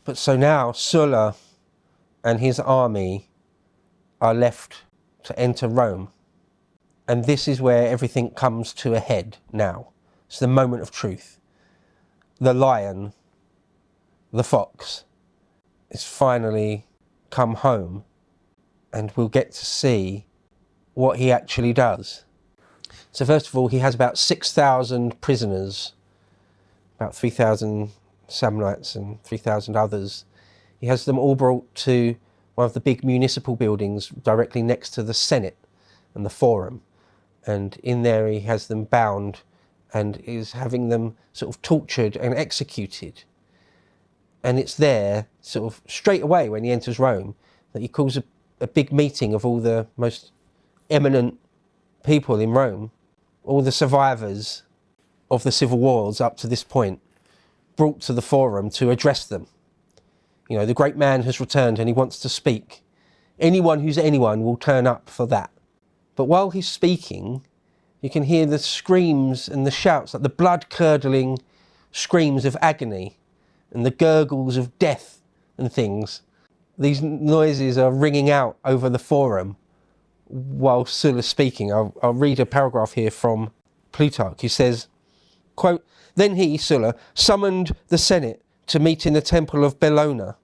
But so now Sulla and his army are left to enter Rome. And this is where everything comes to a head now. It's the moment of truth. The lion, the fox, is finally come home, and we'll get to see what he actually does. So first of all, he has about 6,000 prisoners, about 3,000 Samnites and 3,000 others. He has them all brought to one of the big municipal buildings directly next to the Senate and the Forum. And in there he has them bound and is having them sort of tortured and executed. And it's there, sort of straight away when he enters Rome, that he calls a big meeting of all the most eminent people in Rome, all the survivors of the civil wars up to this point, brought to the Forum to address them. You know, the great man has returned and he wants to speak. Anyone who's anyone will turn up for that. But while he's speaking, you can hear the screams and the shouts, like the blood-curdling screams of agony and the gurgles of death and things. These noises are ringing out over the Forum while Sulla's speaking. I'll read a paragraph here from Plutarch. He says, quote, "Then he, Sulla, summoned the Senate to meet in the temple of Bellona,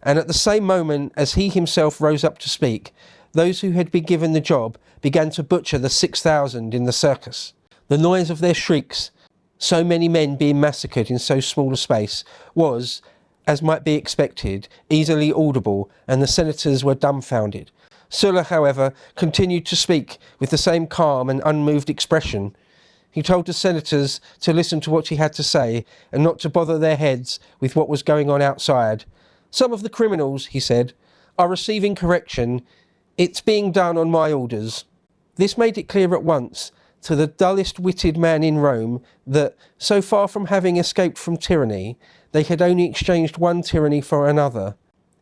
and at the same moment as he himself rose up to speak, those who had been given the job began to butcher the 6,000 in the circus. The noise of their shrieks, so many men being massacred in so small a space, was, as might be expected, easily audible, and the senators were dumbfounded. Sulla, however, continued to speak with the same calm and unmoved expression. He told the senators to listen to what he had to say and not to bother their heads with what was going on outside. Some of the criminals, he said, are receiving correction. It's being done on my orders." This made it clear at once to the dullest-witted man in Rome that, so far from having escaped from tyranny, they had only exchanged one tyranny for another.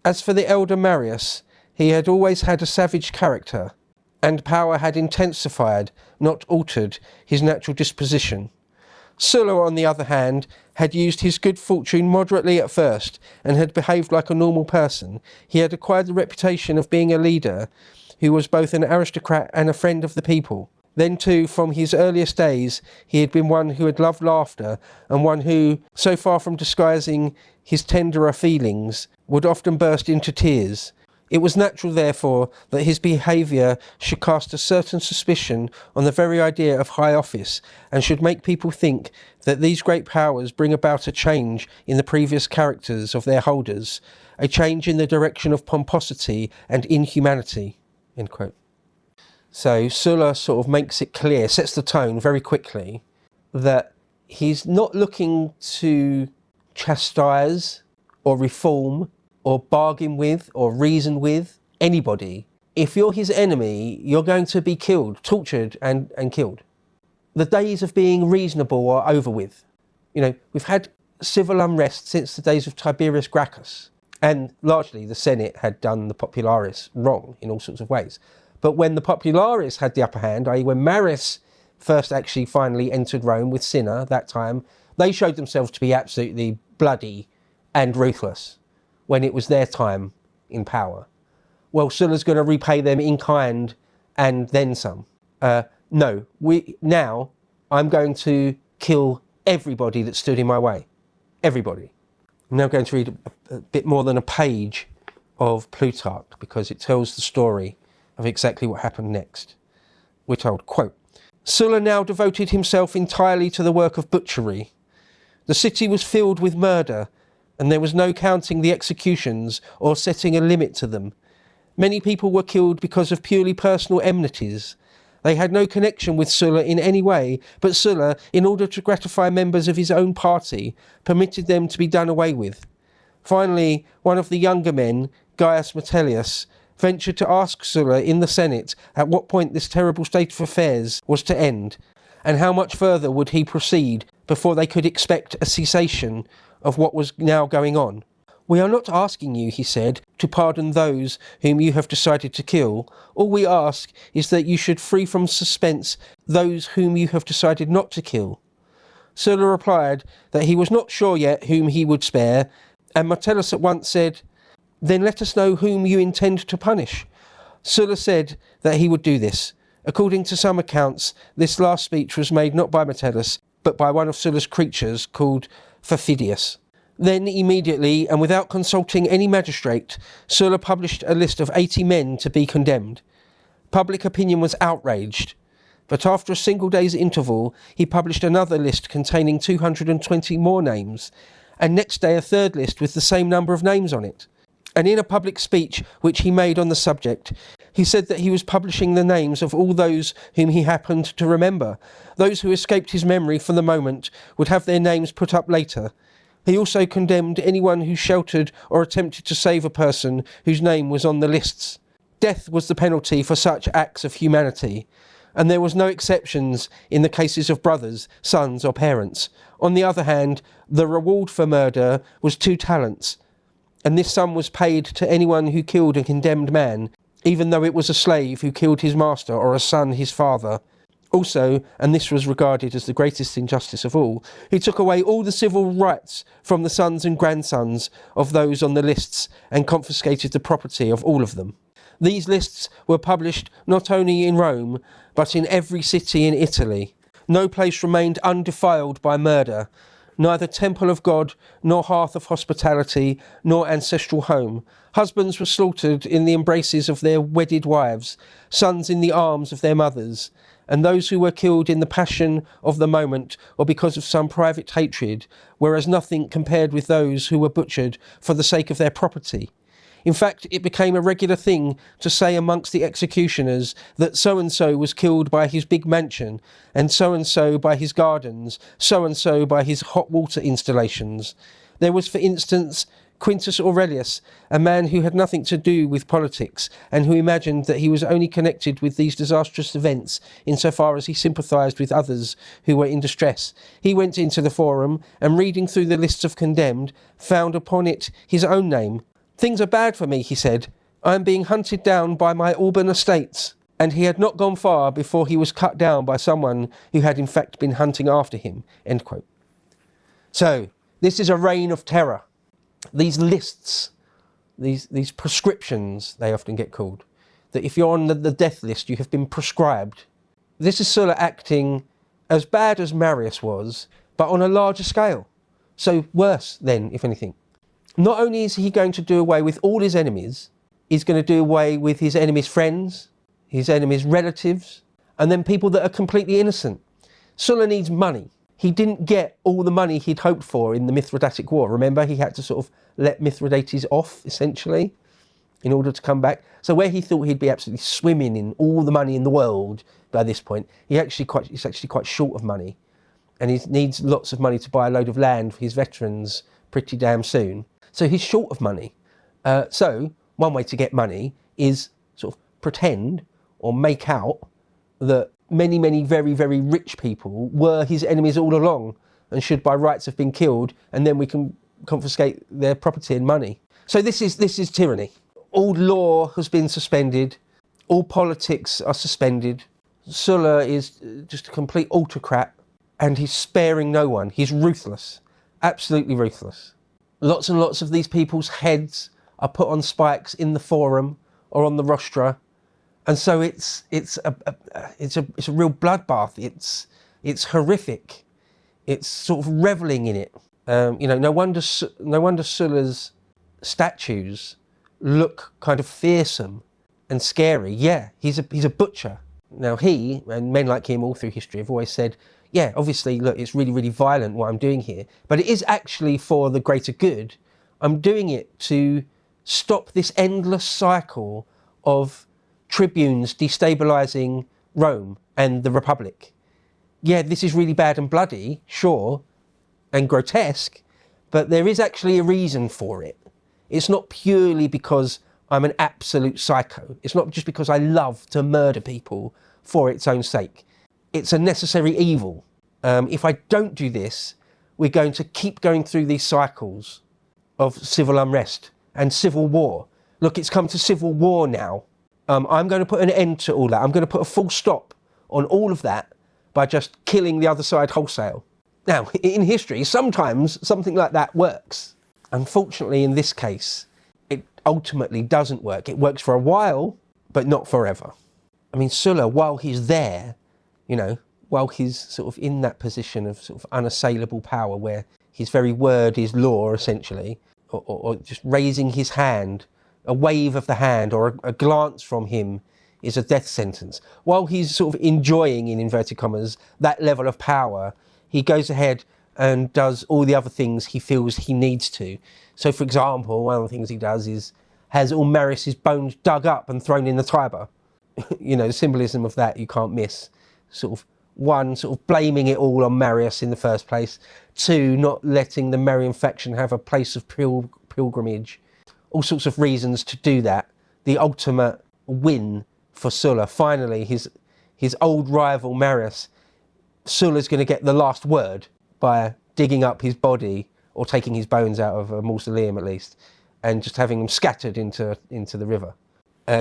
As for the elder Marius, he had always had a savage character, and power had intensified, not altered, his natural disposition. Sulla, on the other hand, had used his good fortune moderately at first, and had behaved like a normal person. He had acquired the reputation of being a leader who was both an aristocrat and a friend of the people. Then too, from his earliest days, he had been one who had loved laughter, and one who, so far from disguising his tenderer feelings, would often burst into tears. It was natural, therefore, that his behaviour should cast a certain suspicion on the very idea of high office, and should make people think that these great powers bring about a change in the previous characters of their holders, a change in the direction of pomposity and inhumanity." End quote. So Sulla sort of makes it clear, sets the tone very quickly, that he's not looking to chastise or reform or bargain with or reason with anybody. If you're his enemy, you're going to be killed, tortured and killed. The days of being reasonable are over with. You know, we've had civil unrest since the days of Tiberius Gracchus, and largely the Senate had done the popularis wrong in all sorts of ways. But when the popularis had the upper hand, i.e. when Marius first actually finally entered Rome with Cinna that time, they showed themselves to be absolutely bloody and ruthless when it was their time in power. Well, Sulla's going to repay them in kind and then some. Now I'm going to kill everybody that stood in my way. Everybody. I'm now going to read a bit more than a page of Plutarch because it tells the story of exactly what happened next. We're told, quote, "Sulla now devoted himself entirely to the work of butchery. The city was filled with murder, and there was no counting the executions or setting a limit to them. Many people were killed because of purely personal enmities. They had no connection with Sulla in any way, but Sulla, in order to gratify members of his own party, permitted them to be done away with. Finally, one of the younger men, Gaius Metellius, ventured to ask Sulla in the Senate at what point this terrible state of affairs was to end, and how much further would he proceed before they could expect a cessation of what was now going on. 'We are not asking you,' he said, 'to pardon those whom you have decided to kill. All we ask is that you should free from suspense those whom you have decided not to kill.' Sulla replied that he was not sure yet whom he would spare, And Metellus at once said, "Then let us know whom you intend to punish." Sulla said that he would do this. According to some accounts, this last speech was made not by Metellus, but by one of Sulla's creatures called Perfidius. Then immediately, and without consulting any magistrate, Sulla published a list of 80 men to be condemned. Public opinion was outraged, but after a single day's interval, he published another list containing 220 more names, and next day a third list with the same number of names on it. And in a public speech which he made on the subject, he said that he was publishing the names of all those whom he happened to remember. Those who escaped his memory for the moment would have their names put up later. He also condemned anyone who sheltered or attempted to save a person whose name was on the lists. Death was the penalty for such acts of humanity, and there was no exceptions in the cases of brothers, sons or parents. On the other hand, the reward for murder was 2 talents, and this sum was paid to anyone who killed a condemned man, even though it was a slave who killed his master or a son his father. Also, and this was regarded as the greatest injustice of all, he took away all the civil rights from the sons and grandsons of those on the lists and confiscated the property of all of them. These lists were published not only in Rome, but in every city in Italy. No place remained undefiled by murder, neither temple of God, nor hearth of hospitality, nor ancestral home. Husbands were slaughtered in the embraces of their wedded wives, sons in the arms of their mothers, and those who were killed in the passion of the moment or because of some private hatred were as nothing compared with those who were butchered for the sake of their property. In fact, it became a regular thing to say amongst the executioners that so-and-so was killed by his big mansion, and so-and-so by his gardens, so-and-so by his hot water installations. There was, for instance, Quintus Aurelius, a man who had nothing to do with politics, and who imagined that he was only connected with these disastrous events insofar as he sympathised with others who were in distress. He went into the forum, and reading through the lists of condemned, found upon it his own name. "Things are bad for me," he said. "I am being hunted down by my Alban estates." And he had not gone far before he was cut down by someone who had in fact been hunting after him. End quote. So, this is a reign of terror. These lists, these prescriptions, they often get called, that if you're on the death list, you have been prescribed. This is Sulla acting as bad as Marius was, but on a larger scale. So worse then, if anything. Not only is he going to do away with all his enemies, he's going to do away with his enemies' friends, his enemies' relatives, and then people that are completely innocent. Sulla needs money. He didn't get all the money he'd hoped for in the Mithridatic War. Remember, he had to sort of let Mithridates off, essentially, in order to come back. So where he thought he'd be absolutely swimming in all the money in the world by this point, he's actually quite short of money. And he needs lots of money to buy a load of land for his veterans pretty damn soon. So he's short of money. So one way to get money is sort of pretend or make out that many, many very, very rich people were his enemies all along and should by rights have been killed, and then we can confiscate their property and money. So this is tyranny. All law has been suspended. All politics are suspended. Sulla is just a complete autocrat, and he's sparing no one. He's ruthless, absolutely ruthless. Lots and lots of these people's heads are put on spikes in the forum or on the rostra, and so it's a real bloodbath. It's horrific. It's sort of revelling in it. No wonder Sulla's statues look kind of fearsome and scary. Yeah, he's a butcher. Now he and men like him all through history have always said, yeah, obviously, look, it's really, really violent what I'm doing here, but it is actually for the greater good. I'm doing it to stop this endless cycle of tribunes destabilising Rome and the Republic. Yeah, this is really bad and bloody, sure, and grotesque, but there is actually a reason for it. It's not purely because I'm an absolute psycho. It's not just because I love to murder people for its own sake. It's a necessary evil. If I don't do this, we're going to keep going through these cycles of civil unrest and civil war. Look, it's come to civil war now. I'm going to put an end to all that. I'm going to put a full stop on all of that by just killing the other side wholesale. Now, in history, sometimes something like that works. Unfortunately, in this case, it ultimately doesn't work. It works for a while, but not forever. I mean, Sulla, while he's there, while he's sort of in that position of sort of unassailable power where his very word is law, essentially, or just raising his hand, a wave of the hand or a glance from him is a death sentence. While he's sort of enjoying, in inverted commas, that level of power, he goes ahead and does all the other things he feels he needs to. So, for example, one of the things he does is has all Marius's bones dug up and thrown in the Tiber. The symbolism of that you can't miss. Sort of one, sort of blaming it all on Marius in the first place. Two, not letting the Marian faction have a place of pilgrimage. All sorts of reasons to do that. The ultimate win for Sulla. Finally, his old rival Marius, Sulla's going to get the last word by digging up his body, or taking his bones out of a mausoleum at least, and just having them scattered into the river.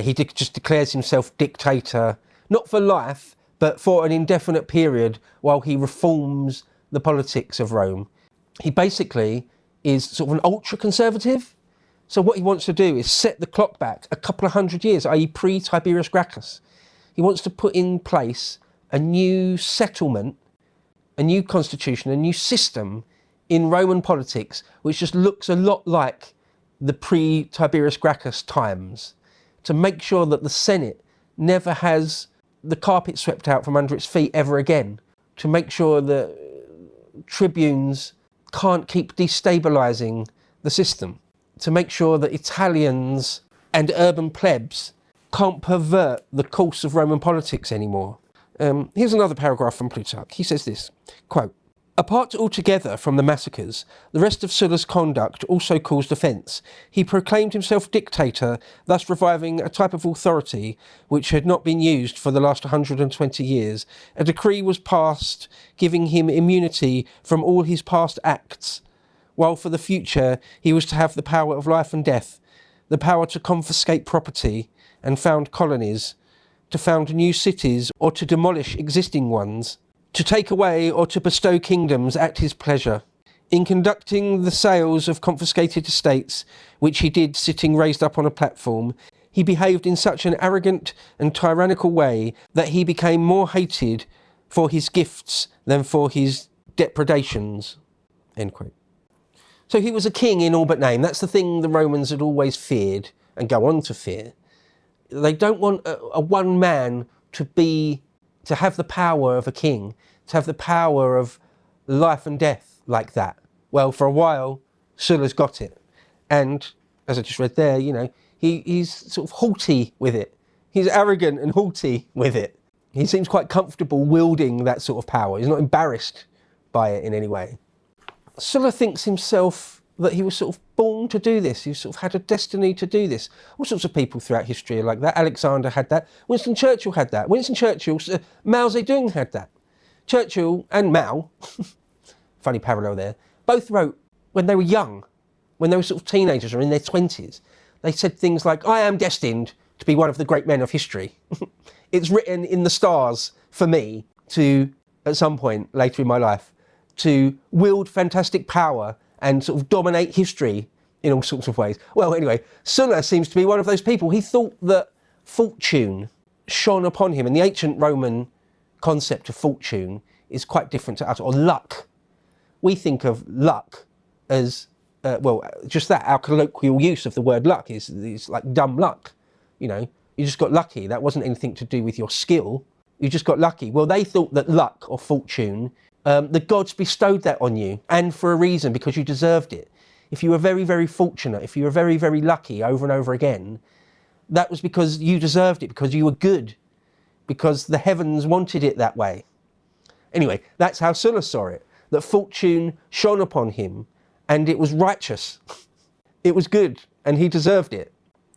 He just declares himself dictator, not for life, but for an indefinite period while he reforms the politics of Rome. He basically is sort of an ultra-conservative. So what he wants to do is set the clock back a couple of hundred years, i.e. pre-Tiberius Gracchus. He wants to put in place a new settlement, a new constitution, a new system in Roman politics, which just looks a lot like the pre-Tiberius Gracchus times, to make sure that the Senate never has the carpet swept out from under its feet ever again, to make sure that tribunes can't keep destabilising the system, to make sure that Italians and urban plebs can't pervert the course of Roman politics anymore. Here's another paragraph from Plutarch. He says this, quote, "Apart altogether from the massacres, the rest of Sulla's conduct also caused offence. He proclaimed himself dictator, thus reviving a type of authority which had not been used for the last 120 years. A decree was passed giving him immunity from all his past acts, while for the future he was to have the power of life and death, the power to confiscate property and found colonies, to found new cities or to demolish existing ones, to take away or to bestow kingdoms at his pleasure. In conducting the sales of confiscated estates, which he did sitting raised up on a platform, he behaved in such an arrogant and tyrannical way that he became more hated for his gifts than for his depredations." End quote. So he was a king in all but name. That's the thing the Romans had always feared and go on to fear. They don't want a one man to have the power of a king, to have the power of life and death like that. Well, for a while, Sulla's got it. And, as I just read there, he's sort of haughty with it. He's arrogant and haughty with it. He seems quite comfortable wielding that sort of power. He's not embarrassed by it in any way. Sulla thinks himself that he was sort of born to do this. He sort of had a destiny to do this. All sorts of people throughout history are like that. Alexander had that. Winston Churchill had that. Mao Zedong had that. Churchill and Mao, funny parallel there, both wrote when they were young, when they were sort of teenagers or in their 20s. They said things like, "I am destined to be one of the great men of history." It's written in the stars for me to, at some point later in my life, to wield fantastic power and sort of dominate history in all sorts of ways. Well, anyway, Sulla seems to be one of those people. He thought that fortune shone upon him, and the ancient Roman concept of fortune is quite different to us, or luck. We think of luck as, just that, our colloquial use of the word luck is like dumb luck. You just got lucky. That wasn't anything to do with your skill. You just got lucky. Well, they thought that luck or fortune, the gods bestowed that on you, and for a reason, because you deserved it. If you were very, very fortunate, if you were very, very lucky over and over again, that was because you deserved it, because you were good, because the heavens wanted it that way. Anyway, that's how Sulla saw it, that fortune shone upon him, and it was righteous. It was good, and he deserved it.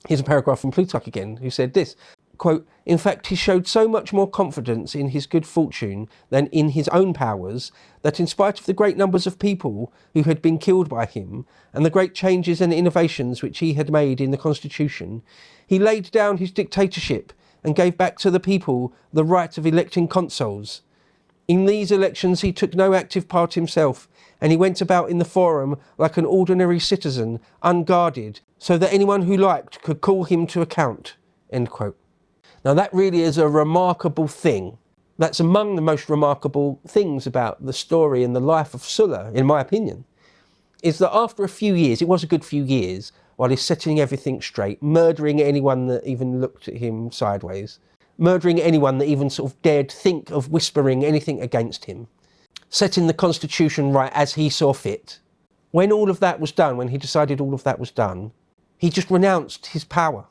Here's a paragraph from Plutarch again, who said this, quote, "In fact, he showed so much more confidence in his good fortune than in his own powers, that in spite of the great numbers of people who had been killed by him, and the great changes and innovations which he had made in the constitution, he laid down his dictatorship and gave back to the people the right of electing consuls. In these elections he took no active part himself, and he went about in the forum like an ordinary citizen, unguarded, so that anyone who liked could call him to account." End quote. Now that really is a remarkable thing. That's among the most remarkable things about the story and the life of Sulla, in my opinion, is that after a few years, it was a good few years, while he's setting everything straight, murdering anyone that even looked at him sideways, murdering anyone that even sort of dared think of whispering anything against him, setting the constitution right as he saw fit. When all of that was done, when he decided all of that was done, he just renounced his power.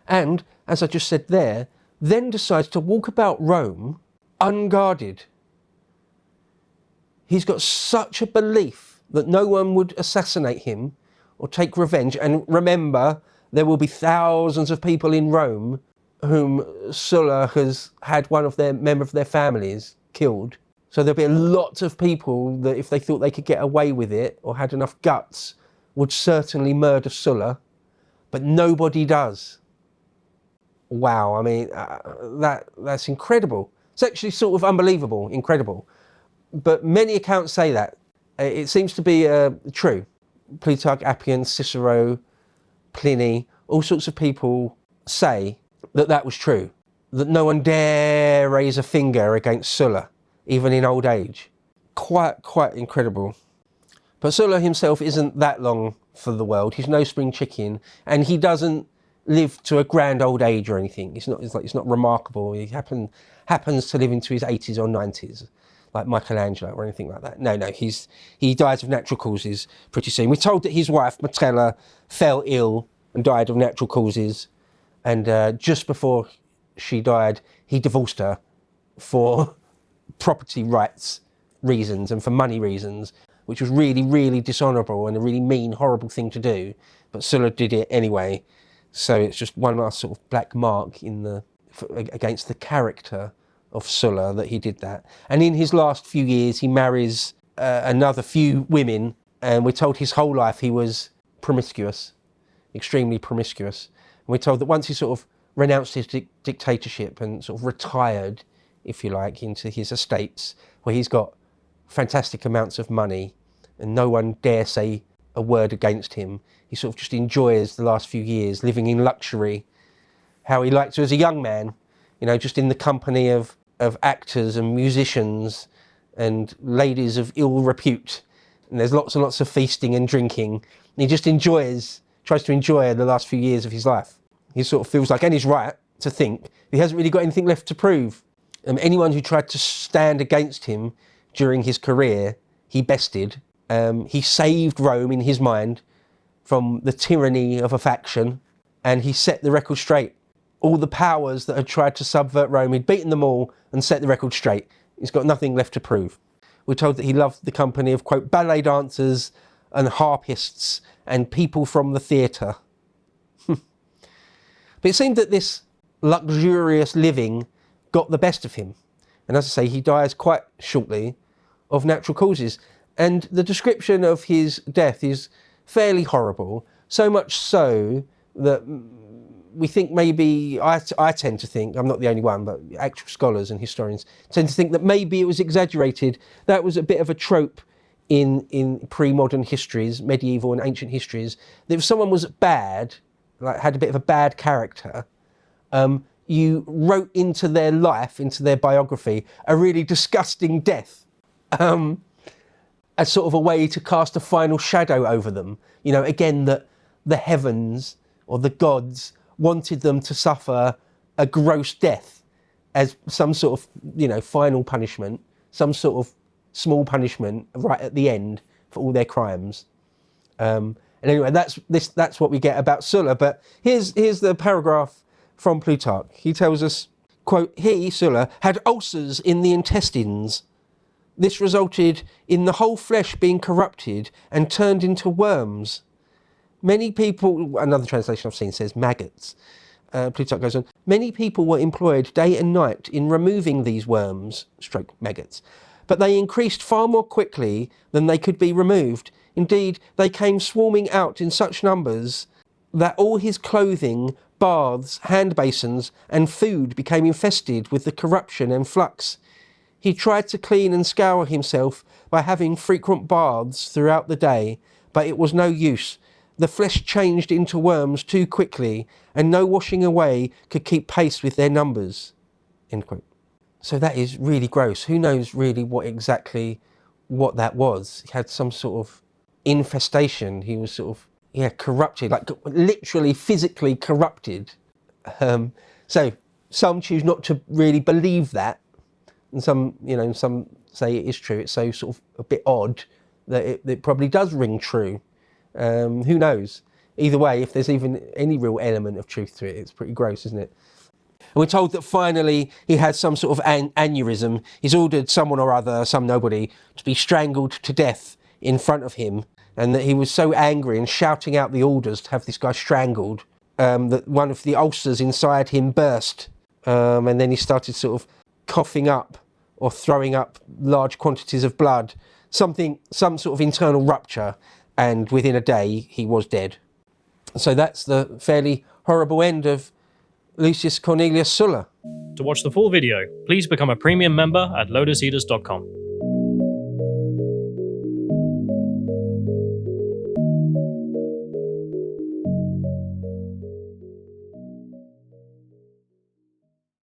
And, as I just said there, then decides to walk about Rome unguarded. He's got such a belief that no one would assassinate him or take revenge. And remember, there will be thousands of people in Rome whom Sulla has had one of their member of their families killed. So there'll be lots of people that, if they thought they could get away with it or had enough guts, would certainly murder Sulla, but nobody does. Wow, I mean, that's incredible. It's actually sort of unbelievable, incredible. But many accounts say that. It seems to be true. Plutarch, Appian, Cicero, Pliny, all sorts of people say that that was true. That no one dare raise a finger against Sulla, even in old age. Quite incredible. But Sulla himself isn't that long for the world. He's no spring chicken, and he doesn't live to a grand old age or anything. It's not remarkable. He happens to live into his 80s or 90s, like Michelangelo or anything like that. No, he dies of natural causes pretty soon. We're told that his wife Metella fell ill and died of natural causes, and just before she died, he divorced her for property rights reasons and for money reasons, which was really, really dishonourable and a really mean, horrible thing to do. But Sulla did it anyway. So it's just one last sort of black mark against the character of Sulla that he did that. And in his last few years, he marries another few women, and we're told his whole life he was promiscuous, extremely promiscuous. And we're told that once he sort of renounced his dictatorship and sort of retired, if you like, into his estates, where he's got fantastic amounts of money and no one dare say a word against him, he sort of just enjoys the last few years living in luxury, how he liked to as a young man, just in the company of actors and musicians and ladies of ill repute. And there's lots and lots of feasting and drinking. And he just tries to enjoy the last few years of his life. He sort of feels like, and he's right to think, he hasn't really got anything left to prove. Anyone who tried to stand against him during his career, he bested. He saved Rome in his mind from the tyranny of a faction, and he set the record straight. All the powers that had tried to subvert Rome, he'd beaten them all and set the record straight. He's got nothing left to prove. We're told that he loved the company of, quote, ballet dancers and harpists and people from the theatre. But it seemed that this luxurious living got the best of him. And as I say, he dies quite shortly of natural causes. And the description of his death is fairly horrible, so much so that we think maybe, I tend to think, I'm not the only one, but actual scholars and historians tend to think that maybe it was exaggerated. That was a bit of a trope in pre-modern histories, medieval and ancient histories, that if someone was bad, like had a bit of a bad character, you wrote into their life, into their biography, a really disgusting death. As sort of a way to cast a final shadow over them. Again, that the heavens or the gods wanted them to suffer a gross death as some sort of, final punishment, some sort of small punishment right at the end for all their crimes. And anyway, that's what we get about Sulla. But here's the paragraph from Plutarch. He tells us, quote, he, Sulla, had ulcers in the intestines. This resulted in the whole flesh being corrupted and turned into worms. Many people, another translation I've seen says maggots. Plutarch goes on, many people were employed day and night in removing these worms, stroke maggots, but they increased far more quickly than they could be removed. Indeed, they came swarming out in such numbers that all his clothing, baths, hand basins, and food became infested with the corruption and flux. He tried to clean and scour himself by having frequent baths throughout the day, but it was no use. The flesh changed into worms too quickly, and no washing away could keep pace with their numbers." End quote. So that is really gross. Who knows really what that was? He had some sort of infestation. He was sort of, corrupted, like literally physically corrupted. So some choose not to really believe that, and some say it is true. It's so sort of a bit odd that it probably does ring true. Who knows? Either way, if there's even any real element of truth to it, it's pretty gross, isn't it? And we're told that finally he had some sort of aneurysm. He's ordered someone or other, some nobody, to be strangled to death in front of him, and that he was so angry and shouting out the orders to have this guy strangled that one of the ulcers inside him burst, and then he started sort of coughing up or throwing up large quantities of blood, some sort of internal rupture, and within a day he was dead. So that's the fairly horrible end of Lucius Cornelius Sulla. To watch the full video, please become a premium member at lotuseaters.com.